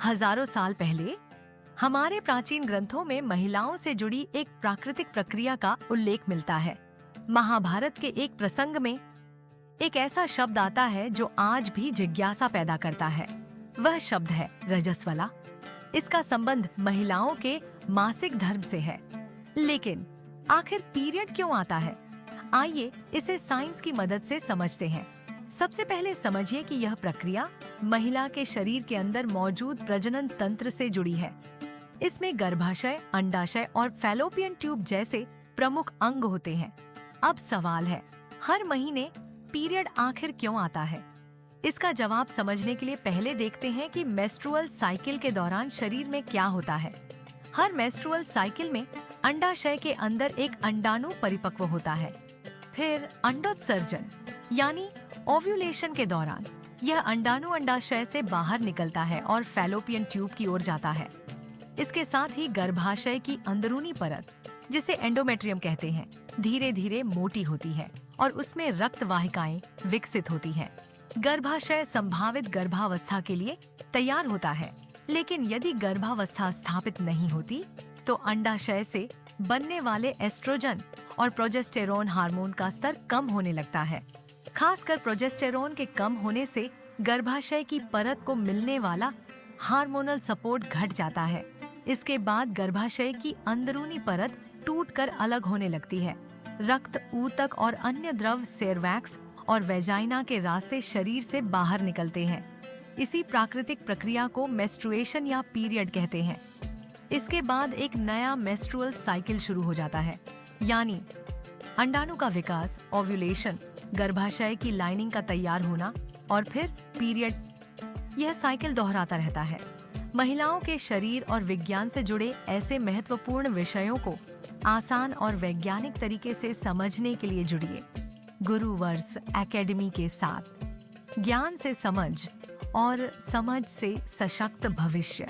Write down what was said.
हजारों साल पहले हमारे प्राचीन ग्रंथों में महिलाओं से जुड़ी एक प्राकृतिक प्रक्रिया का उल्लेख मिलता है। महाभारत के एक प्रसंग में एक ऐसा शब्द आता है जो आज भी जिज्ञासा पैदा करता है। वह शब्द है रजस्वला। इसका संबंध महिलाओं के मासिक धर्म से है। लेकिन आखिर पीरियड क्यों आता है? आइए इसे साइंस की मदद से समझते हैं। सबसे पहले समझिए कि यह प्रक्रिया महिला के शरीर के अंदर मौजूद प्रजनन तंत्र से जुड़ी है। इसमें गर्भाशय, अंडाशय और फैलोपियन ट्यूब जैसे प्रमुख अंग होते हैं। अब सवाल है, हर महीने पीरियड आखिर क्यों आता है? इसका जवाब समझने के लिए पहले देखते हैं कि मेंस्ट्रुअल साइकिल के दौरान शरीर में क्या होता है। हर मेंस्ट्रुअल साइकिल में अंडाशय के अंदर एक अंडाणु परिपक्व होता है। फिर अंडोत्सर्जन यानी ओव्यूलेशन के दौरान यह अंडाणु अंडाशय से बाहर निकलता है और फैलोपियन ट्यूब की ओर जाता है। इसके साथ ही गर्भाशय की अंदरूनी परत, जिसे एंडोमेट्रियम कहते हैं, धीरे धीरे मोटी होती है और उसमें रक्त वाहिकाएं विकसित होती हैं। गर्भाशय संभावित गर्भावस्था के लिए तैयार होता है। लेकिन यदि गर्भावस्था स्थापित नहीं होती तो अंडाशय से बनने वाले एस्ट्रोजन और प्रोजेस्टेरोन हार्मोन का स्तर कम होने लगता है। खासकर प्रोजेस्टेरोन के कम होने से गर्भाशय की परत को मिलने वाला हार्मोनल सपोर्ट घट जाता है। इसके बाद गर्भाशय की अंदरूनी परत टूटकर अलग होने लगती है। रक्त, ऊतक और अन्य द्रव सेरवैक्स और वेजाइना के रास्ते शरीर से बाहर निकलते हैं। इसी प्राकृतिक प्रक्रिया को मेंस्ट्रुएशन या पीरियड कहते हैं। इसके बाद एक नया मेंस्ट्रुअल साइकिल शुरू हो जाता है, यानी अंडाणु का विकास, ओव्यूलेशन, गर्भाशय की लाइनिंग का तैयार होना और फिर पीरियड। यह साइकिल दोहराता रहता है। महिलाओं के शरीर और विज्ञान से जुड़े ऐसे महत्वपूर्ण विषयों को आसान और वैज्ञानिक तरीके से समझने के लिए जुड़िए गुरुवर्स एकेडमी के साथ। ज्ञान से समझ और समझ से सशक्त भविष्य।